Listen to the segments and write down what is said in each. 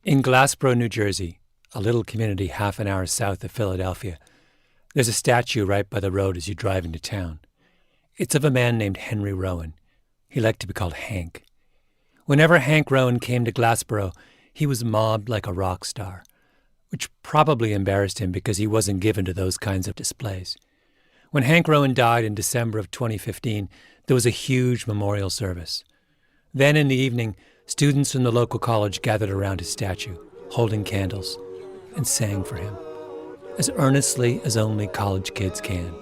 In Glassboro, New Jersey, a little community half an hour south of Philadelphia, there's a statue right by the road as you drive into town. It's of a man named Henry Rowan. He liked to be called Hank. Whenever Hank Rowan came to Glassboro, he was mobbed like a rock star, which probably embarrassed him because he wasn't given to those kinds of displays. When Hank Rowan died in December of 2015, there was a huge memorial service. Then in the evening, students from the local college gathered around his statue, holding candles, and sang for him, as earnestly as only college kids can.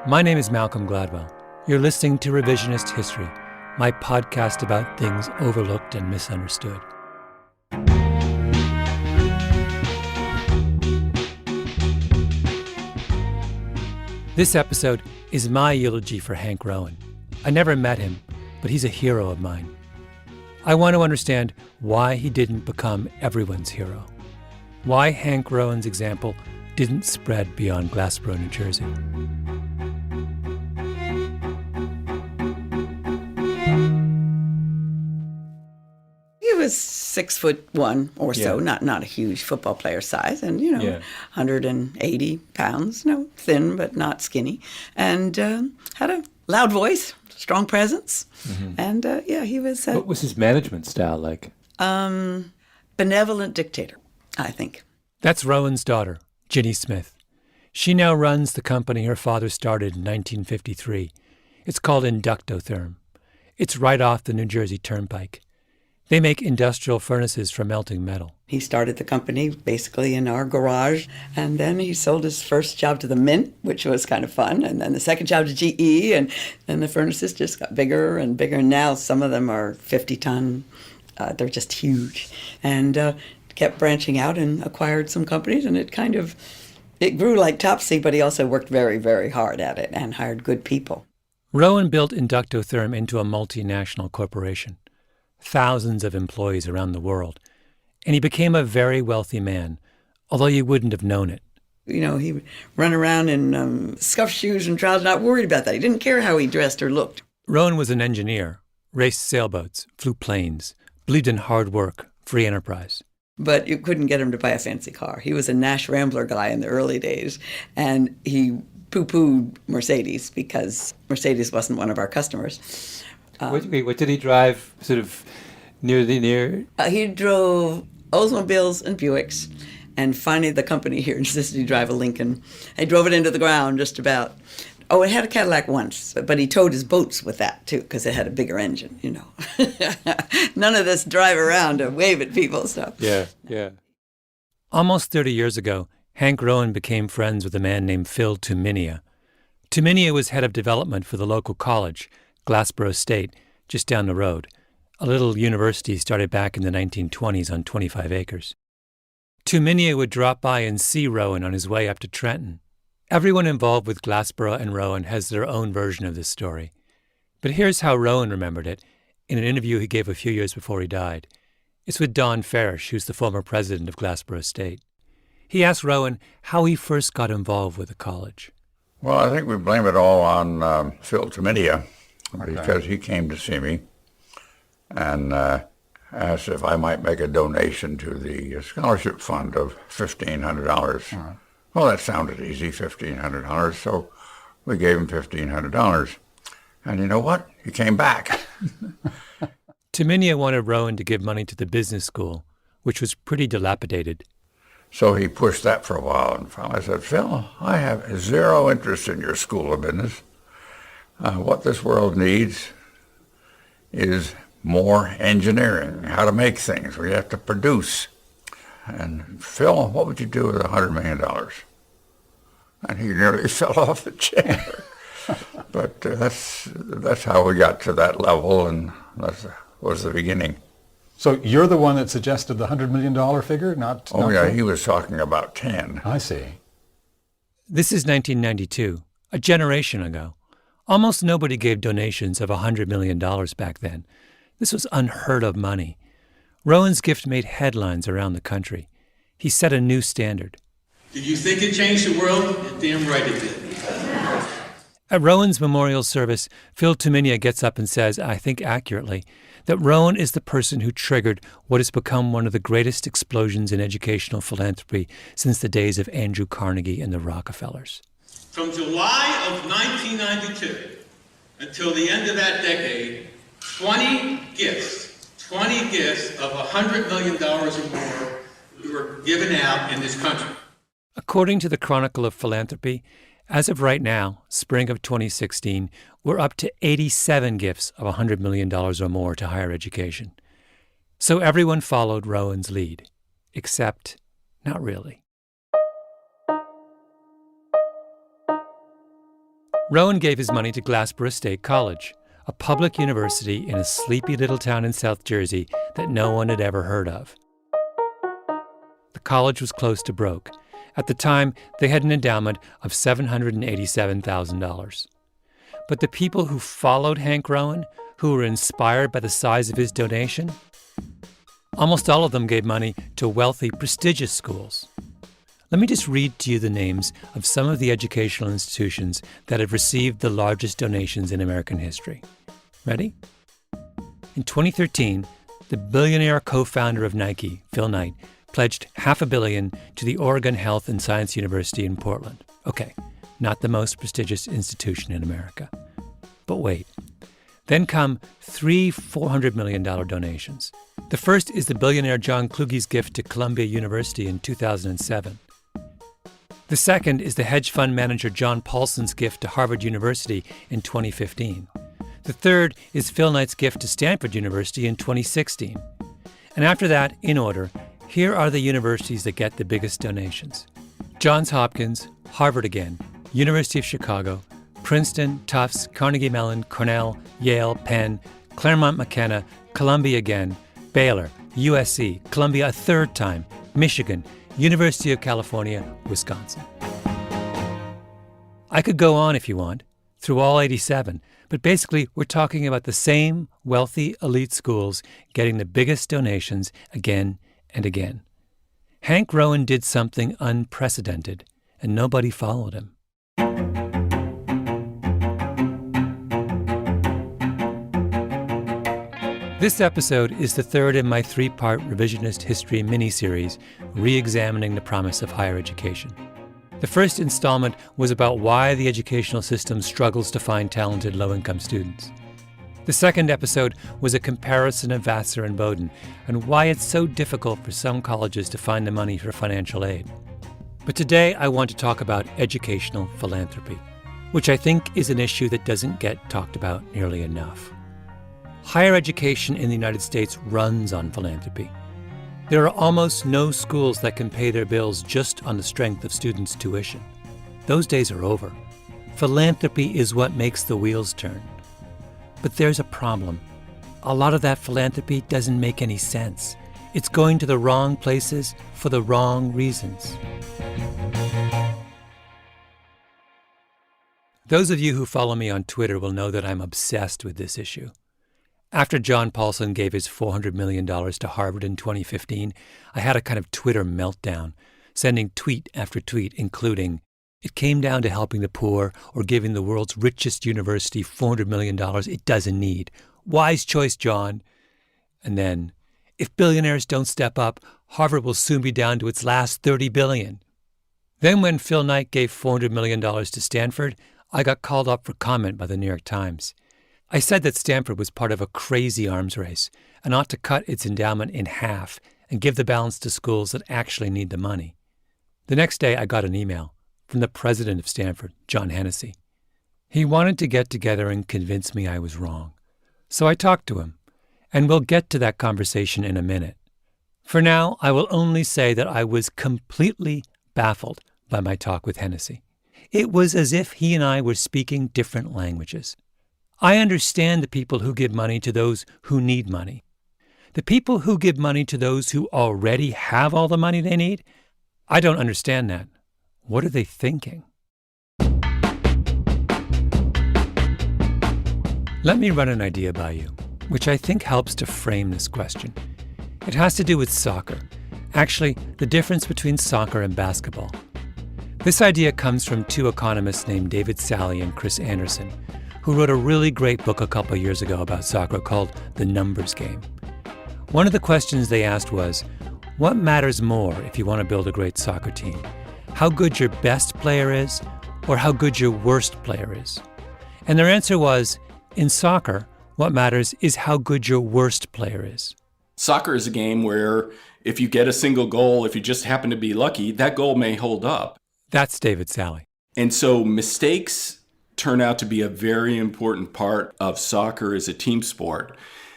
My name is Malcolm Gladwell. You're listening to Revisionist History, my podcast about things overlooked and misunderstood. This episode is my eulogy for Hank Rowan. I never met him, but he's a hero of mine. I want to understand why he didn't become everyone's hero. Why Hank Rowan's example didn't spread beyond Glassboro, New Jersey. He was 6'1" or so, not a huge football player size, and 180 pounds, thin but not skinny, and had a loud voice, strong presence, and he was. What was his management style like? Benevolent dictator, I think. That's Rowan's daughter, Ginny Smith. She now runs the company her father started in 1953. It's called Inductotherm. It's right off the New Jersey Turnpike. They make industrial furnaces for melting metal. He started the company basically in our garage, and then he sold his first job to the Mint, which was kind of fun, and then the second job to GE, and then the furnaces just got bigger and bigger. Now some of them are 50-ton. They're just huge. And kept branching out and acquired some companies, and it grew like Topsy, but he also worked very, very hard at it and hired good people. Rowan built Inductotherm into a multinational corporation. Thousands of employees around the world, and he became a very wealthy man, although you wouldn't have known it. He would run around in scuffed shoes and trousers, not worried about that. He didn't care how he dressed or looked. Rowan was an engineer, raced sailboats, flew planes, believed in hard work, free enterprise. But you couldn't get him to buy a fancy car. He was a Nash Rambler guy in the early days, and he poo-pooed Mercedes because Mercedes wasn't one of our customers. What did he drive sort of near? He drove Oldsmobiles and Buicks, and finally the company here insisted he drive a Lincoln. He drove it into the ground just about. Oh, it had a Cadillac once, but he towed his boats with that too because it had a bigger engine, None of this drive around and wave at people stuff. Yeah. Almost 30 years ago, Hank Rowan became friends with a man named Phil Tuminia. Tuminia was head of development for the local college, Glassboro State, just down the road, a little university started back in the 1920s on 25 acres. Tuminia would drop by and see Rowan on his way up to Trenton. Everyone involved with Glassboro and Rowan has their own version of this story. But here's how Rowan remembered it in an interview he gave a few years before he died. It's with Don Farish, who's the former president of Glassboro State. He asked Rowan how he first got involved with the college. Well, I think we blame it all on Phil Tuminia. Because he came to see me and asked if I might make a donation to the scholarship fund of $1,500. Right. Well, that sounded easy, $1,500, so we gave him $1,500. And you know what? He came back. Tuminia wanted Rowan to give money to the business school, which was pretty dilapidated. So he pushed that for a while, and finally I said, Phil, I have zero interest in your school of business. What this world needs is more engineering, how to make things. We have to produce. And Phil, what would you do with $100 million? And he nearly fell off the chair. But that's how we got to that level, and that was the beginning. So you're the one that suggested the $100 million figure, not yeah, he was talking about 10. I see. This is 1992, a generation ago. Almost nobody gave donations of $100 million back then. This was unheard of money. Rowan's gift made headlines around the country. He set a new standard. Did you think it changed the world? You're damn right it did. At Rowan's memorial service, Phil Tuminia gets up and says, I think accurately, that Rowan is the person who triggered what has become one of the greatest explosions in educational philanthropy since the days of Andrew Carnegie and the Rockefellers. From July of 1992 until the end of that decade, 20 gifts of $100 million or more were given out in this country. According to the Chronicle of Philanthropy, as of right now, spring of 2016, we're up to 87 gifts of $100 million or more to higher education. So everyone followed Rowan's lead, except not really. Rowan gave his money to Glassboro State College, a public university in a sleepy little town in South Jersey that no one had ever heard of. The college was close to broke. At the time, they had an endowment of $787,000. But the people who followed Hank Rowan, who were inspired by the size of his donation, almost all of them gave money to wealthy, prestigious schools. Let me just read to you the names of some of the educational institutions that have received the largest donations in American history. Ready? In 2013, the billionaire co-founder of Nike, Phil Knight, pledged $500 million to the Oregon Health and Science University in Portland. Okay, not the most prestigious institution in America. But wait. Then come three $400 million donations. The first is the billionaire John Kluge's gift to Columbia University in 2007. The second is the hedge fund manager John Paulson's gift to Harvard University in 2015. The third is Phil Knight's gift to Stanford University in 2016. And after that, in order, here are the universities that get the biggest donations: Johns Hopkins, Harvard again, University of Chicago, Princeton, Tufts, Carnegie Mellon, Cornell, Yale, Penn, Claremont McKenna, Columbia again, Baylor, USC, Columbia a third time, Michigan, University of California, Wisconsin. I could go on if you want, through all 87, but basically we're talking about the same wealthy elite schools getting the biggest donations again and again. Hank Rowan did something unprecedented, and nobody followed him. This episode is the third in my three-part revisionist history mini-series, re-examining the promise of higher education. The first installment was about why the educational system struggles to find talented low-income students. The second episode was a comparison of Vassar and Bowdoin and why it's so difficult for some colleges to find the money for financial aid. But today I want to talk about educational philanthropy, which I think is an issue that doesn't get talked about nearly enough. Higher education in the United States runs on philanthropy. There are almost no schools that can pay their bills just on the strength of students' tuition. Those days are over. Philanthropy is what makes the wheels turn. But there's a problem. A lot of that philanthropy doesn't make any sense. It's going to the wrong places for the wrong reasons. Those of you who follow me on Twitter will know that I'm obsessed with this issue. After John Paulson gave his $400 million to Harvard in 2015, I had a kind of Twitter meltdown, sending tweet after tweet, including, "It came down to helping the poor or giving the world's richest university $400 million it doesn't need. Wise choice, John." And then, "If billionaires don't step up, Harvard will soon be down to its last $30 billion. Then when Phil Knight gave $400 million to Stanford, I got called up for comment by the New York Times. I said that Stanford was part of a crazy arms race and ought to cut its endowment in half and give the balance to schools that actually need the money. The next day, I got an email from the president of Stanford, John Hennessy. He wanted to get together and convince me I was wrong. So I talked to him, and we'll get to that conversation in a minute. For now, I will only say that I was completely baffled by my talk with Hennessy. It was as if he and I were speaking different languages. I understand the people who give money to those who need money. The people who give money to those who already have all the money they need, I don't understand that. What are they thinking? Let me run an idea by you, which I think helps to frame this question. It has to do with soccer. Actually, the difference between soccer and basketball. This idea comes from two economists named David Sally and Chris Andersen, who wrote a really great book a couple years ago about soccer called The Numbers Game. One of the questions they asked was, what matters more if you want to build a great soccer team? How good your best player is, or how good your worst player is? And their answer was, in soccer, what matters is how good your worst player is. Soccer is a game where if you get a single goal, if you just happen to be lucky, that goal may hold up. That's David Sally. And so mistakes turn out to be a very important part of soccer as a team sport.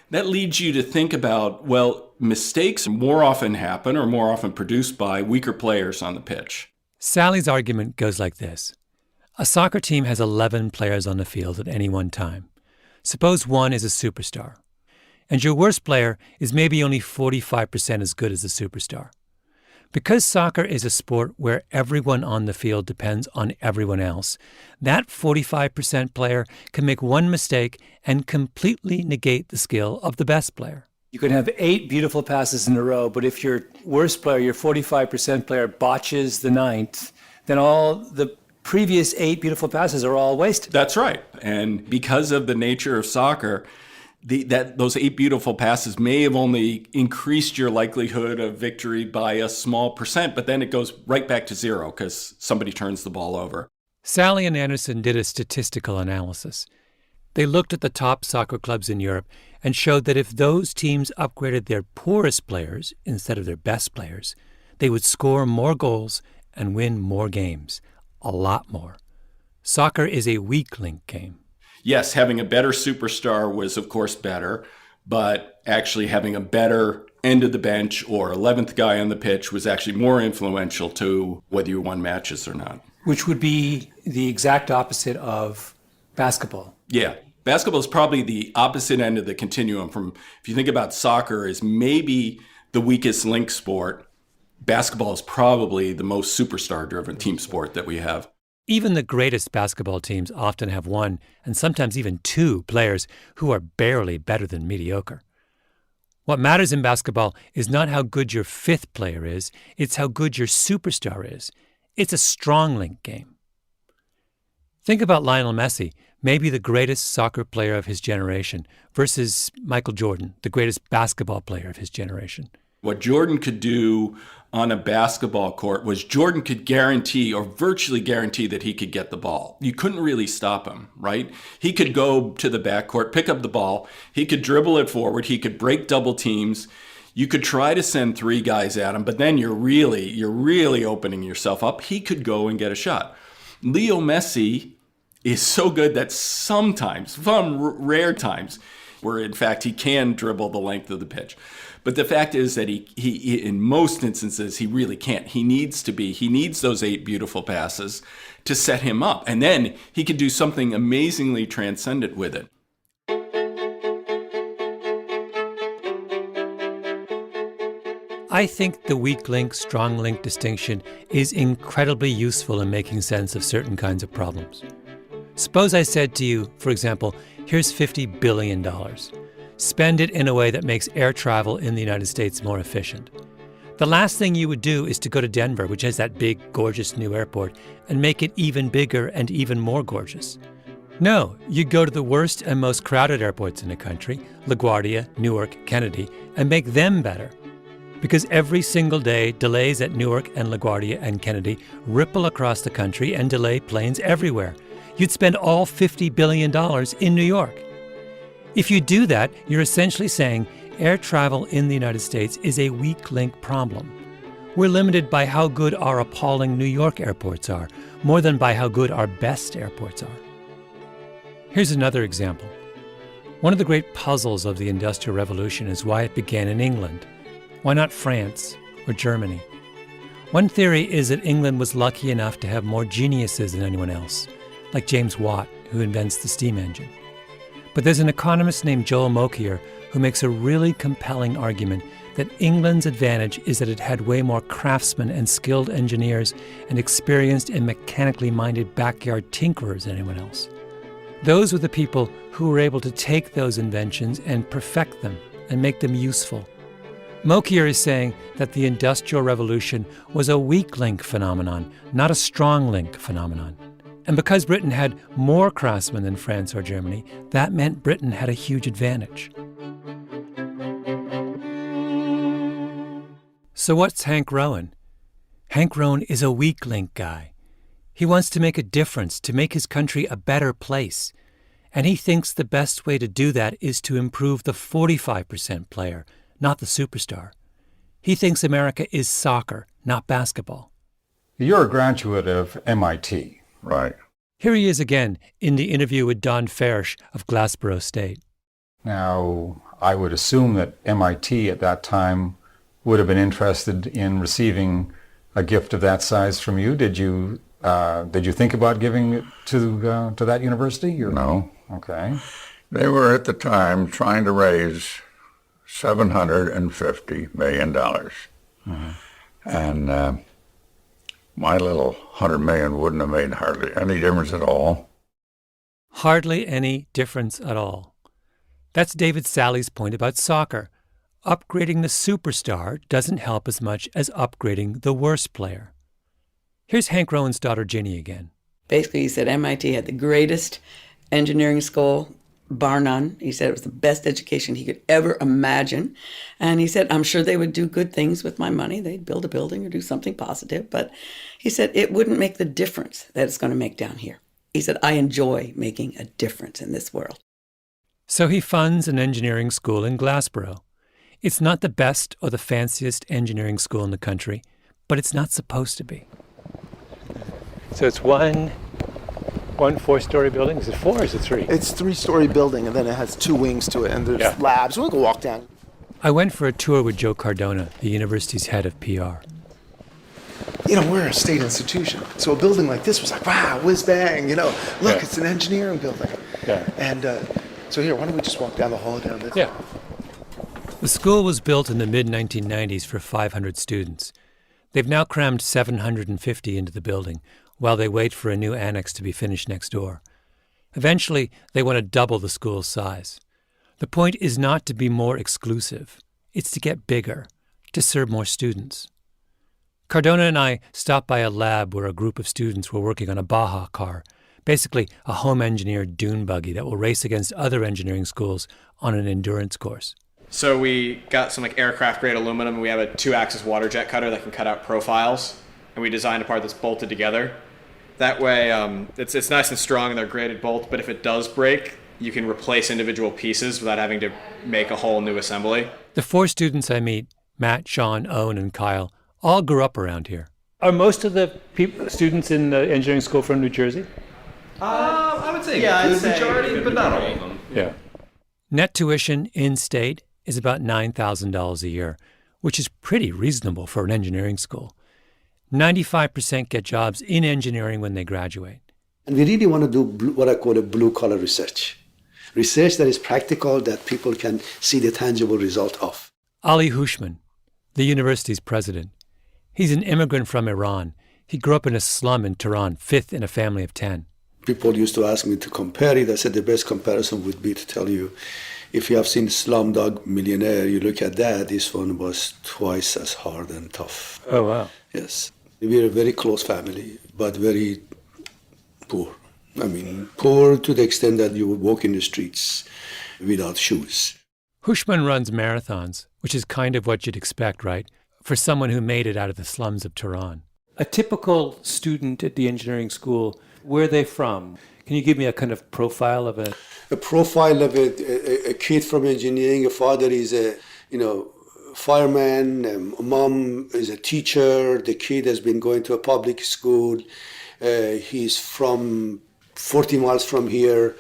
That leads you to think about, well, mistakes more often happen or more often produced by weaker players on the pitch. Sally's argument goes like this. A soccer team has 11 players on the field at any one time. Suppose one is a superstar, and your worst player is maybe only 45% as good as the superstar. Because soccer is a sport where everyone on the field depends on everyone else, that 45% player can make one mistake and completely negate the skill of the best player. You can have 8 beautiful passes in a row, but if your worst player, your 45% player, botches the 9th, then all the previous 8 beautiful passes are all wasted. That's right. And because of the nature of soccer, those 8 beautiful passes may have only increased your likelihood of victory by a small percent, but then it goes right back to zero because somebody turns the ball over. Sally and Andersen did a statistical analysis. They looked at the top soccer clubs in Europe and showed that if those teams upgraded their poorest players instead of their best players, they would score more goals and win more games, a lot more. Soccer is a weak link game. Yes, having a better superstar was, of course, better, but actually having a better end of the bench or 11th guy on the pitch was actually more influential to whether you won matches or not. Which would be the exact opposite of basketball. Yeah. Basketball is probably the opposite end of the continuum from, if you think about soccer as maybe the weakest link sport, basketball is probably the most superstar-driven team sport that we have. Even the greatest basketball teams often have 1 and sometimes even 2 players who are barely better than mediocre. What matters in basketball is not how good your 5th player is, it's how good your superstar is. It's a strong link game. Think about Lionel Messi, maybe the greatest soccer player of his generation, versus Michael Jordan, the greatest basketball player of his generation. What Jordan could do on a basketball court was Jordan could guarantee or virtually guarantee that he could get the ball. You couldn't really stop him, right? He could go to the backcourt, pick up the ball. He could dribble it forward. He could break double teams. You could try to send 3 guys at him, but then you're really opening yourself up. He could go and get a shot. Leo Messi is so good that sometimes, some rare times, where in fact he can dribble the length of the pitch. But the fact is that he in most instances, he really can't. He needs those 8 beautiful passes to set him up. And then he could do something amazingly transcendent with it. I think the weak link, strong link distinction is incredibly useful in making sense of certain kinds of problems. Suppose I said to you, for example, here's $50 billion. Spend it in a way that makes air travel in the United States more efficient. The last thing you would do is to go to Denver, which has that big, gorgeous new airport, and make it even bigger and even more gorgeous. No, you'd go to the worst and most crowded airports in the country, LaGuardia, Newark, Kennedy, and make them better. Because every single day, delays at Newark and LaGuardia and Kennedy ripple across the country and delay planes everywhere. You'd spend all $50 billion in New York. If you do that, you're essentially saying air travel in the United States is a weak link problem. We're limited by how good our appalling New York airports are, more than by how good our best airports are. Here's another example. One of the great puzzles of the Industrial Revolution is why it began in England. Why not France or Germany? One theory is that England was lucky enough to have more geniuses than anyone else, like James Watt, who invents the steam engine. But there's an economist named Joel Mokyr who makes a really compelling argument that England's advantage is that it had way more craftsmen and skilled engineers and experienced and mechanically minded backyard tinkerers than anyone else. Those were the people who were able to take those inventions and perfect them and make them useful. Mokier is saying that the Industrial Revolution was a weak link phenomenon, not a strong link phenomenon. And because Britain had more craftsmen than France or Germany, that meant Britain had a huge advantage. So what's Hank Rowan? Hank Rowan is a weak link guy. He wants to make a difference, to make his country a better place. And he thinks the best way to do that is to improve the 45% player, not the superstar. He thinks America is soccer, not basketball. You're a graduate of MIT. Right. Here he is again in the interview with Don Farish of Glassboro State. Now, I would assume that MIT at that time would have been interested in receiving a gift of that size from you. Did you think about giving it to that university? Or? No. Okay. They were at the time trying to raise $750 million. Mm-hmm. And my little $100 million wouldn't have made hardly any difference at all. Hardly any difference at all. That's David Sally's point about soccer. Upgrading the superstar doesn't help as much as upgrading the worst player. Here's Hank Rowan's daughter Ginny again. Basically, he said MIT had the greatest engineering school, bar none. He said it was the best education he could ever imagine. And he said, I'm sure they would do good things with my money. They'd build a building or do something positive. But he said it wouldn't make the difference that it's going to make down here. He said, I enjoy making a difference in this world. So he funds an engineering school in Glassboro. It's not the best or the fanciest engineering school in the country, but it's not supposed to be. So it's one 4-story building? Is it 4 or is it 3? It's 3-story building, and then it has 2 wings to it, and there's labs. We'll go walk down. I went for a tour with Joe Cardona, the university's head of PR. You know, we're a state institution, so a building like this was like, wow, whiz bang, you know, look, it's an engineering building. Yeah. And so here, why don't we just walk down the hall down this? Yeah. The school was built in the mid-1990s for 500 students. They've now crammed 750 into the building, while they wait for a new annex to be finished next door. Eventually, they want to double the school's size. The point is not to be more exclusive. It's to get bigger, to serve more students. Cardona and I stopped by a lab where a group of students were working on a Baja car, basically a home-engineered dune buggy that will race against other engineering schools on an endurance course. So we got some aircraft-grade aluminum, and we have a 2-axis water jet cutter that can cut out profiles, and we designed a part that's bolted together. That way, it's nice and strong, and they're graded bolts, but if it does break, you can replace individual pieces without having to make a whole new assembly. The 4 students I meet, Matt, Sean, Owen, and Kyle, all grew up around here. Are most of the students in the engineering school from New Jersey? I would say a good majority, but not all of them. Yeah. Net tuition in-state is about $9,000 a year, which is pretty reasonable for an engineering school. 95% get jobs in engineering when they graduate. And we really want to do what I call a blue-collar research. Research that is practical, that people can see the tangible result of. Ali Hushman, the university's president. He's an immigrant from Iran. He grew up in a slum in Tehran, 5th in a family of 10. People used to ask me to compare it. I said the best comparison would be to tell you, if you have seen Slumdog Millionaire, you look at that, this one was twice as hard and tough. Oh, wow. Yes. We're a very close family, but very poor. I mean, poor to the extent that you would walk in the streets without shoes. Hushman runs marathons, which is kind of what you'd expect, right, for someone who made it out of the slums of Tehran. A typical student at the engineering school, where are they from? Can you give me a kind of profile of a profile of a kid from engineering? A father is a fireman. A mom is a teacher. The kid has been going to a public school. He's from 40 miles from here,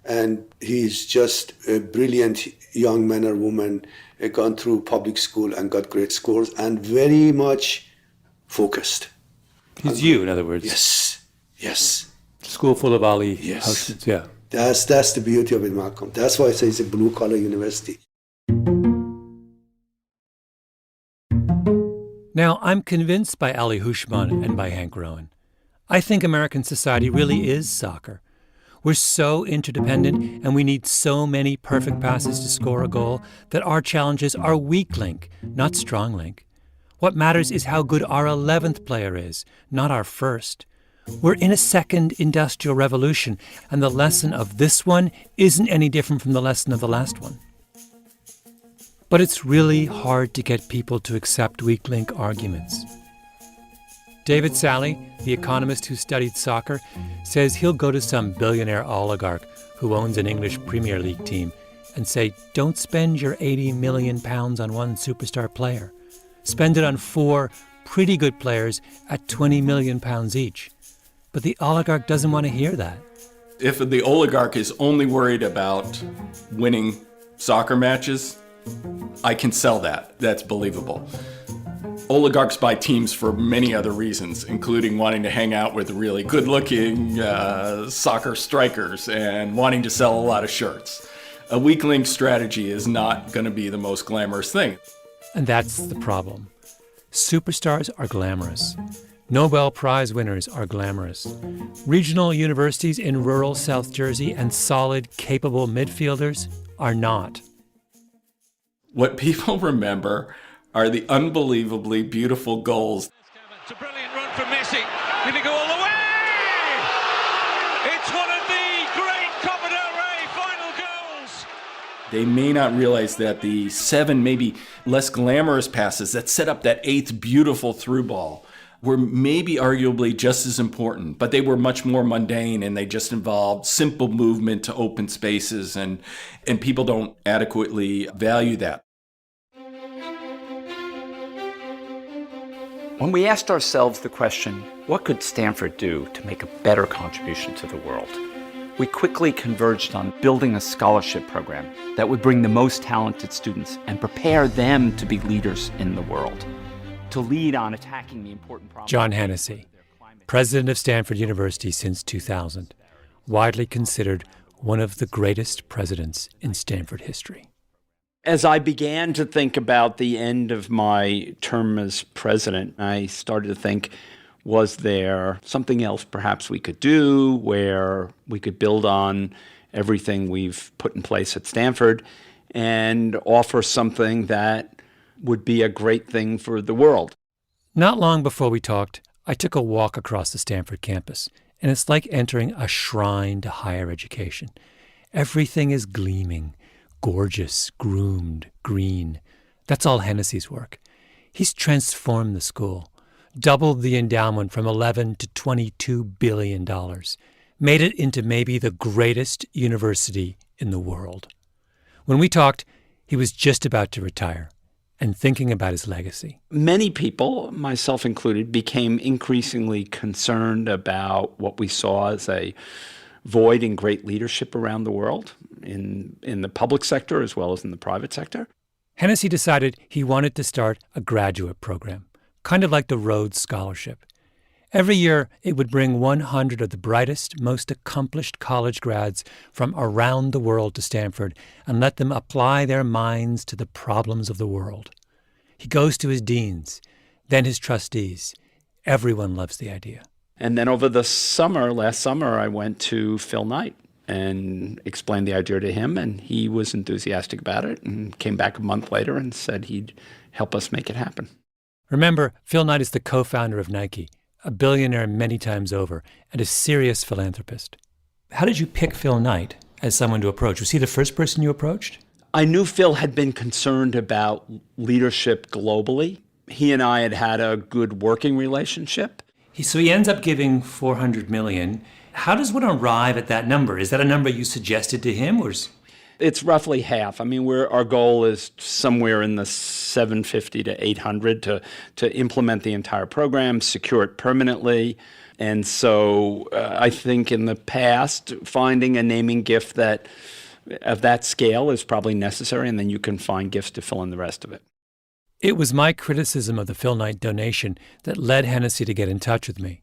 and he's just a brilliant young man or woman, gone through public school and got great scores, and very much focused. He's you, in other words. Yes. School full of Ali. Yes. Yeah. That's the beauty of it, Malcolm. That's why I say it's a blue-collar university. Now, I'm convinced by Ali Hushman and by Hank Rowan. I think American society really is soccer. We're so interdependent and we need so many perfect passes to score a goal that our challenges are weak link, not strong link. What matters is how good our 11th player is, not our first. We're in a second industrial revolution, and the lesson of this one isn't any different from the lesson of the last one. But it's really hard to get people to accept weak link arguments. David Sally, the economist who studied soccer, says he'll go to some billionaire oligarch who owns an English Premier League team and say, don't spend your £80 million on one superstar player. Spend it on 4 pretty good players at £20 million each. But the oligarch doesn't want to hear that. If the oligarch is only worried about winning soccer matches, I can sell that. That's believable. Oligarchs buy teams for many other reasons, including wanting to hang out with really good-looking soccer strikers and wanting to sell a lot of shirts. A weak link strategy is not going to be the most glamorous thing. And that's the problem. Superstars are glamorous. Nobel Prize winners are glamorous. Regional universities in rural South Jersey and solid, capable midfielders are not. What people remember are the unbelievably beautiful goals. It's a brilliant run from Messi. Did he go all the way? It's one of the great Copa del Rey final goals. They may not realize that the 7 maybe less glamorous passes that set up that 8th beautiful through ball were maybe arguably just as important, but they were much more mundane and they just involved simple movement to open spaces, and people don't adequately value that. When we asked ourselves the question, what could Stanford do to make a better contribution to the world? We quickly converged on building a scholarship program that would bring the most talented students and prepare them to be leaders in the world, to lead on attacking the important problems. John Hennessy, president of Stanford University since 2000, widely considered one of the greatest presidents in Stanford history. As I began to think about the end of my term as president, I started to think, was there something else perhaps we could do where we could build on everything we've put in place at Stanford and offer something that would be a great thing for the world? Not long before we talked, I took a walk across the Stanford campus, and it's like entering a shrine to higher education. Everything is gleaming, gorgeous, groomed, green. That's all Hennessy's work. He's transformed the school, doubled the endowment from $11 to $22 billion, made it into maybe the greatest university in the world. When we talked, he was just about to retire and thinking about his legacy. Many people, myself included, became increasingly concerned about what we saw as a void in great leadership around the world, in the public sector as well as in the private sector. Hennessy decided he wanted to start a graduate program, kind of like the Rhodes Scholarship. Every year, it would bring 100 of the brightest, most accomplished college grads from around the world to Stanford and let them apply their minds to the problems of the world. He goes to his deans, then his trustees. Everyone loves the idea. And then over the summer, last summer, I went to Phil Knight and explained the idea to him, and he was enthusiastic about it and came back a month later and said he'd help us make it happen. Remember, Phil Knight is the co-founder of Nike, a billionaire many times over, and a serious philanthropist. How did you pick Phil Knight as someone to approach? Was he the first person you approached? I knew Phil had been concerned about leadership globally. He and I had had a good working relationship. So he ends up giving $400 million. How does one arrive at that number? Is that a number you suggested to him, or? It's roughly half. I mean, our goal is somewhere in the 750 to 800 to implement the entire program, secure it permanently. And so I think in the past, finding a naming gift that of that scale is probably necessary, and then you can find gifts to fill in the rest of it. It was my criticism of the Phil Knight donation that led Hennessy to get in touch with me.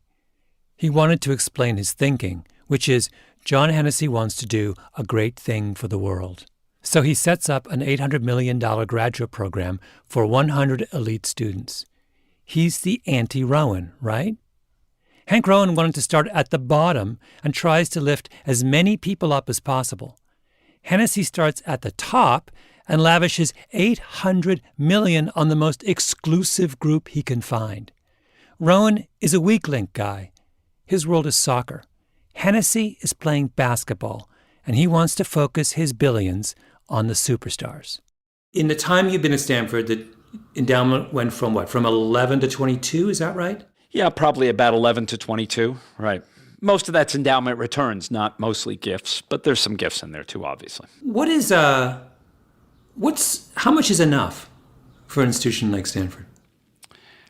He wanted to explain his thinking, which is John Hennessy wants to do a great thing for the world. So he sets up an $800 million graduate program for 100 elite students. He's the anti-Rowan, right? Hank Rowan wanted to start at the bottom and tries to lift as many people up as possible. Hennessy starts at the top and lavishes $800 million on the most exclusive group he can find. Rowan is a weak link guy. His world is soccer. Hennessy is playing basketball, and he wants to focus his billions on the superstars. In the time you've been at Stanford, the endowment went from what? From 11 to 22, is that right? Yeah, probably about 11 to 22, right. Most of that's endowment returns, not mostly gifts, but there's some gifts in there too, obviously. How much is enough for an institution like Stanford?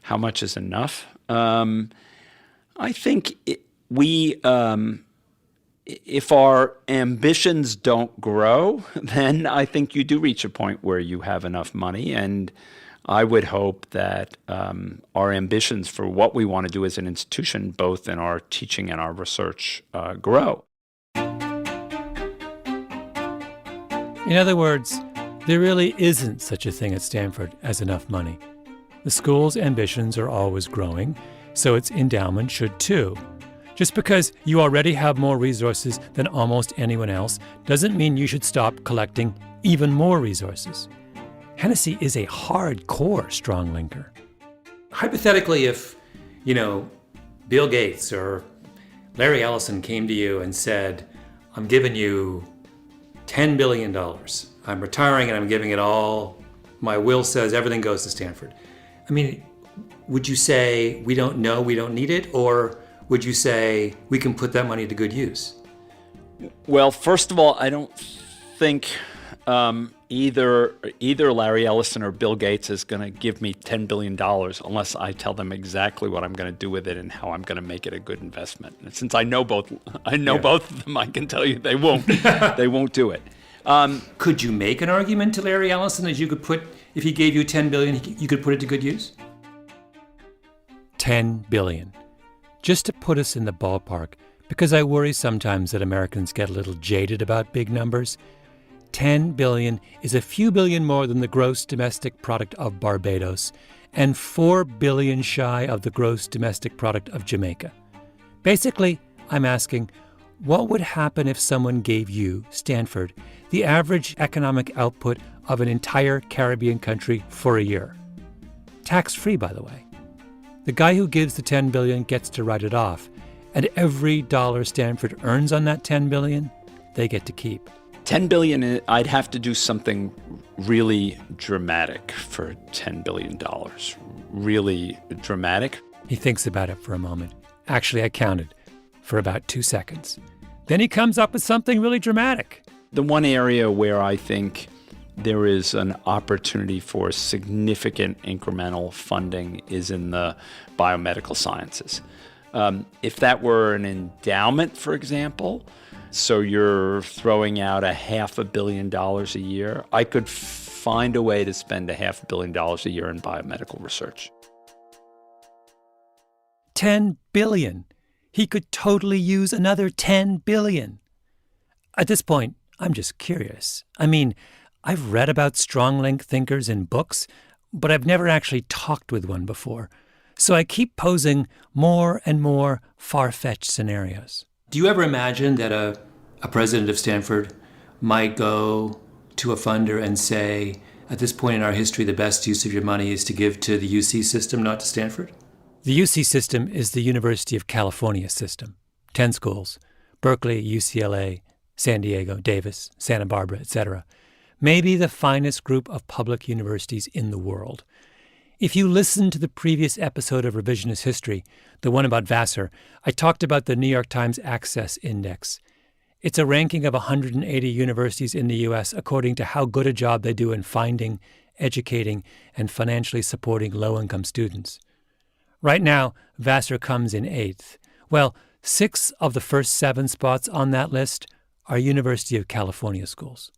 How much is enough? I think if our ambitions don't grow, then I think you do reach a point where you have enough money. And I would hope that our ambitions for what we want to do as an institution, both in our teaching and our research, grow. In other words, there really isn't such a thing at Stanford as enough money. The school's ambitions are always growing, so its endowment should too. Just because you already have more resources than almost anyone else doesn't mean you should stop collecting even more resources. Hennessy is a hardcore strong linker. Hypothetically, if, Bill Gates or Larry Ellison came to you and said, I'm giving you $10 billion. I'm retiring and I'm giving it all. My will says everything goes to Stanford. I mean, would you say we don't know, we don't need it? Or would you say we can put that money to good use? Well, first of all, I don't think either Larry Ellison or Bill Gates is going to give me $10 billion unless I tell them exactly what I'm going to do with it and how I'm going to make it a good investment. And since I know both of them, I can tell you they won't. They won't do it. Could you make an argument to Larry Ellison that you could put, if he gave you $10 billion, you could put it to good use? $10 billion. Just to put us in the ballpark, because I worry sometimes that Americans get a little jaded about big numbers, $10 billion is a few billion more than the gross domestic product of Barbados and $4 billion shy of the gross domestic product of Jamaica. Basically, I'm asking, what would happen if someone gave you, Stanford, the average economic output of an entire Caribbean country for a year? Tax-free, by the way. The guy who gives the $10 billion gets to write it off, and every dollar Stanford earns on that $10 billion, they get to keep. $10 billion, I'd have to do something really dramatic for $10 billion. Really dramatic. He thinks about it for a moment. Actually, I counted for about 2 seconds. Then he comes up with something really dramatic. The one area where I think there is an opportunity for significant incremental funding is in the biomedical sciences. If that were an endowment, for example, so you're throwing out $500 million a year, I could find a way to spend $500 million a year in biomedical research. $10 billion. He could totally use another $10 billion. At this point, I'm just curious. I mean, I've read about strong-link thinkers in books, but I've never actually talked with one before. So I keep posing more and more far-fetched scenarios. Do you ever imagine that a president of Stanford might go to a funder and say, at this point in our history, the best use of your money is to give to the UC system, not to Stanford? The UC system is the University of California system. 10 schools: Berkeley, UCLA, San Diego, Davis, Santa Barbara, etc. Maybe the finest group of public universities in the world. If you listen to the previous episode of Revisionist History, the one about Vassar, I talked about the New York Times Access Index. It's a ranking of 180 universities in the U.S. according to how good a job they do in finding, educating, and financially supporting low-income students. Right now, Vassar comes in 8th. Well, 6 of the first 7 spots on that list are University of California schools.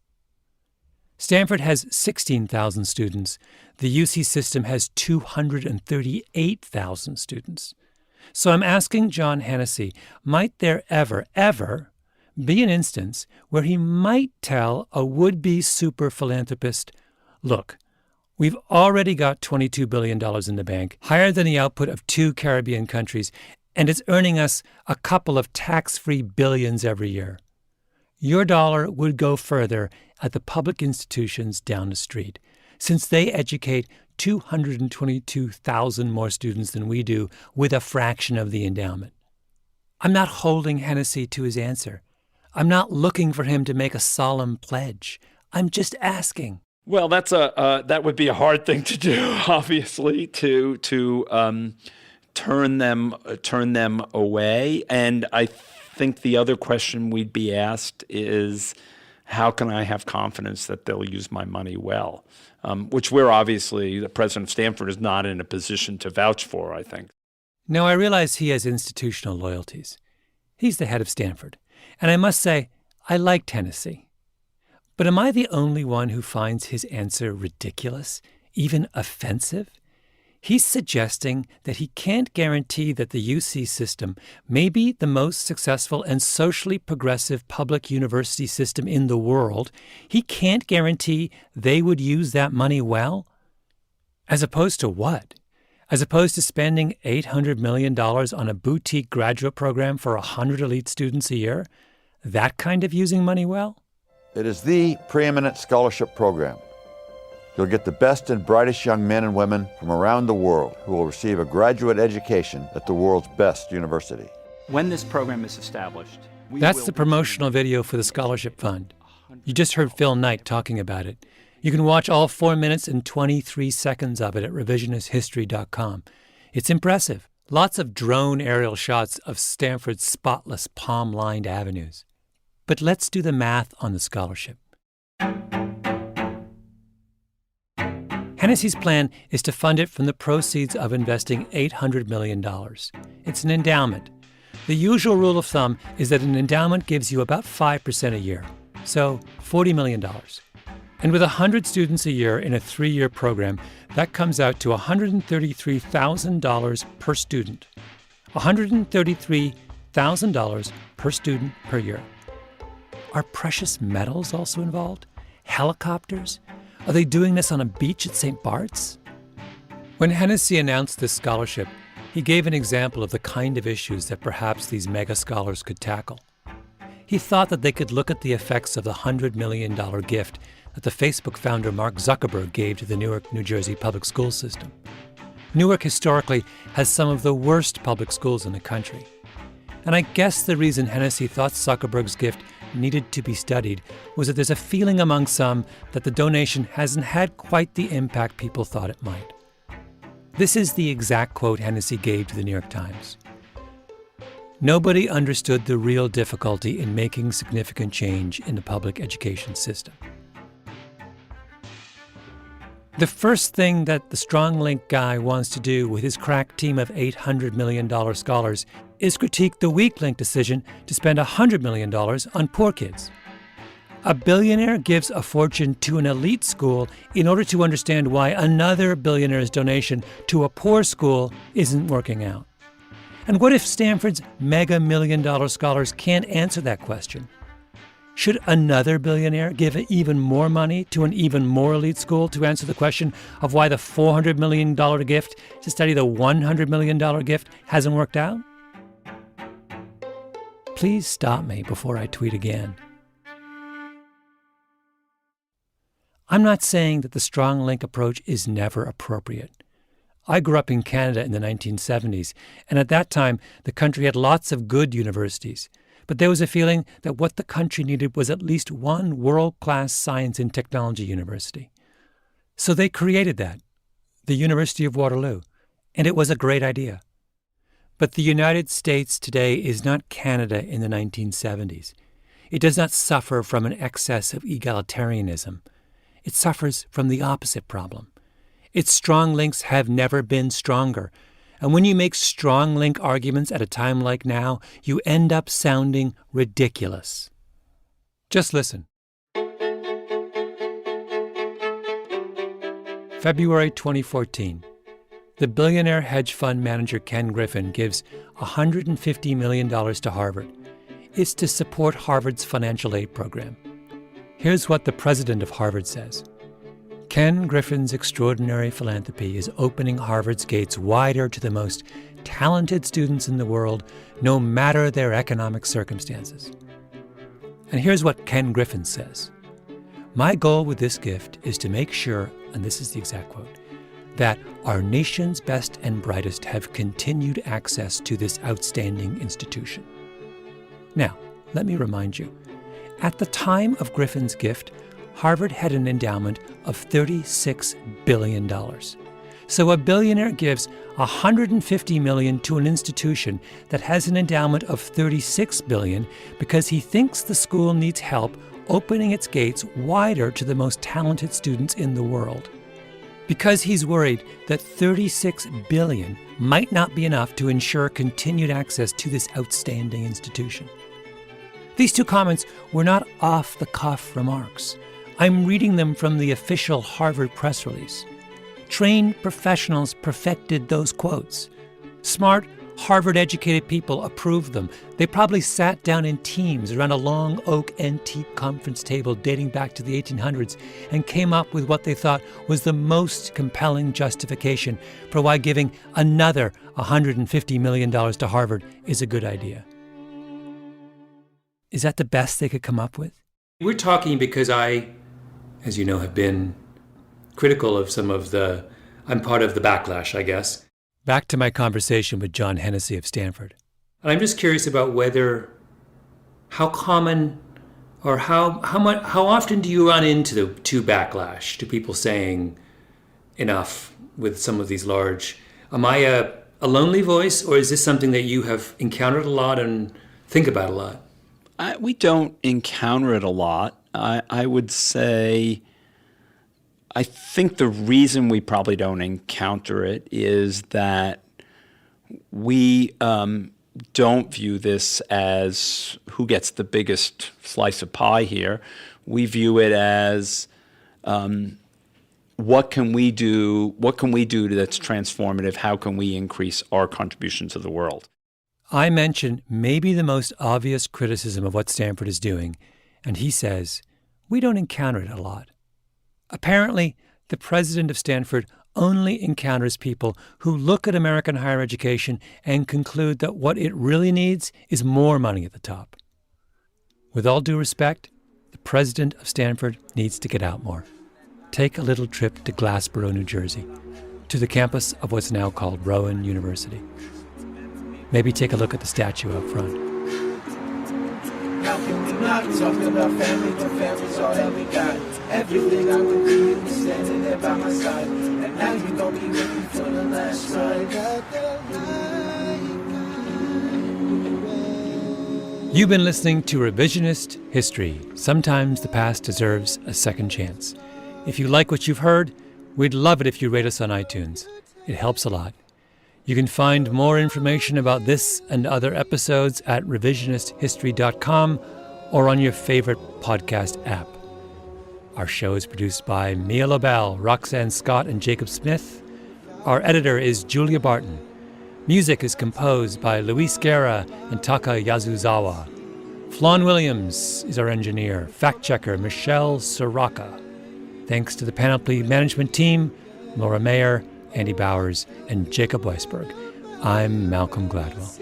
Stanford has 16,000 students. The UC system has 238,000 students. So I'm asking John Hennessy, might there ever be an instance where he might tell a would-be super philanthropist, look, we've already got $22 billion in the bank, higher than the output of 2 Caribbean countries, and it's earning us a couple of tax-free billions every year. Your dollar would go further at the public institutions down the street, since they educate 222,000 more students than we do with a fraction of the endowment. I'm not holding Hennessy to his answer. I'm not looking for him to make a solemn pledge. I'm just asking. Well, that would be a hard thing to do, obviously, to turn them away. And I think the other question we'd be asked is, how can I have confidence that they'll use my money well? Which the president of Stanford is not in a position to vouch for, I think. Now, I realize he has institutional loyalties. He's the head of Stanford. And I must say, I like Hennessy. But am I the only one who finds his answer ridiculous, even offensive? He's suggesting that he can't guarantee that the UC system may be the most successful and socially progressive public university system in the world. He can't guarantee they would use that money well? As opposed to what? As opposed to spending $800 million on a boutique graduate program for 100 elite students a year? That kind of using money well? It is the preeminent scholarship program. You'll get the best and brightest young men and women from around the world who will receive a graduate education at the world's best university. When this program is established, that's the promotional video for the Scholarship Fund. You just heard Phil Knight talking about it. You can watch all 4 minutes and 23 seconds of it at revisionisthistory.com. It's impressive. Lots of drone aerial shots of Stanford's spotless palm-lined avenues. But let's do the math on the scholarship. Hennessy's plan is to fund it from the proceeds of investing $800 million. It's an endowment. The usual rule of thumb is that an endowment gives you about 5% a year, so $40 million. And with 100 students a year in a 3-year program, that comes out to $133,000 per student. $133,000 per student per year. Are precious metals also involved? Helicopters? Are they doing this on a beach at St. Bart's? When Hennessy announced this scholarship, he gave an example of the kind of issues that perhaps these mega scholars could tackle. He thought that they could look at the effects of the $100 million gift that the Facebook founder Mark Zuckerberg gave to the Newark, New Jersey public school system. Newark historically has some of the worst public schools in the country. And I guess the reason Hennessy thought Zuckerberg's gift needed to be studied was that there's a feeling among some that the donation hasn't had quite the impact people thought it might. This is the exact quote Hennessy gave to the New York Times. Nobody understood the real difficulty in making significant change in the public education system. The first thing that the Strong Link guy wants to do with his crack team of $800 million scholars is critique the weak link decision to spend $100 million on poor kids. A billionaire gives a fortune to an elite school in order to understand why another billionaire's donation to a poor school isn't working out. And what if Stanford's mega million-dollar scholars can't answer that question? Should another billionaire give even more money to an even more elite school to answer the question of why the $400 million gift to study the $100 million gift hasn't worked out? Please stop me before I tweet again. I'm not saying that the Strong Link approach is never appropriate. I grew up in Canada in the 1970s, and at that time, the country had lots of good universities. But there was a feeling that what the country needed was at least one world-class science and technology university. So they created that, the University of Waterloo, and it was a great idea. But the United States today is not Canada in the 1970s. It does not suffer from an excess of egalitarianism. It suffers from the opposite problem. Its strong links have never been stronger. And when you make strong link arguments at a time like now, you end up sounding ridiculous. Just listen. February 2014. The billionaire hedge fund manager Ken Griffin gives $150 million to Harvard. It's to support Harvard's financial aid program. Here's what the president of Harvard says. Ken Griffin's extraordinary philanthropy is opening Harvard's gates wider to the most talented students in the world, no matter their economic circumstances. And here's what Ken Griffin says. My goal with this gift is to make sure, and this is the exact quote, that our nation's best and brightest have continued access to this outstanding institution. Now, let me remind you, at the time of Griffin's gift, Harvard had an endowment of $36 billion. So a billionaire gives $150 million to an institution that has an endowment of $36 billion because he thinks the school needs help opening its gates wider to the most talented students in the world. Because he's worried that $36 billion might not be enough to ensure continued access to this outstanding institution. These two comments were not off-the-cuff remarks. I'm reading them from the official Harvard press release. Trained professionals perfected those quotes. Smart, Harvard-educated people approved them. They probably sat down in teams around a long oak antique conference table dating back to the 1800s and came up with what they thought was the most compelling justification for why giving another $150 million to Harvard is a good idea. Is that the best they could come up with? We're talking because I, as you know, have been critical of I'm part of the backlash, I guess. Back to my conversation with John Hennessy of Stanford. And I'm just curious about how common or how often do you run into backlash, to people saying enough with some of these large, am I a lonely voice, or is this something that you have encountered a lot and think about a lot? We don't encounter it a lot. I would say, I think the reason we probably don't encounter it is that we don't view this as who gets the biggest slice of pie here. We view it as what can we do that's transformative? How can we increase our contribution to the world? I mentioned maybe the most obvious criticism of what Stanford is doing, and he says, we don't encounter it a lot. Apparently, the president of Stanford only encounters people who look at American higher education and conclude that what it really needs is more money at the top. With all due respect, the president of Stanford needs to get out more. Take a little trip to Glassboro, New Jersey, to the campus of what's now called Rowan University. Maybe take a look at the statue up front. How can we not talk about family when family's all that we got? Everything I would do, you were standing there by my side. And now you gon' be with me for the last ride. You've been listening to Revisionist History. Sometimes the past deserves a second chance. If you like what you've heard, we'd love it if you rate us on iTunes. It helps a lot. You can find more information about this and other episodes at revisionisthistory.com or on your favorite podcast app. Our show is produced by Mia Lobel, Roxanne Scott, and Jacob Smith. Our editor is Julia Barton. Music is composed by Luis Guerra and Taka Yasuzawa. Flawn Williams is our engineer. Fact-checker Michelle Soraka. Thanks to the Panoply management team, Laura Mayer, Andy Bowers, and Jacob Weisberg. I'm Malcolm Gladwell.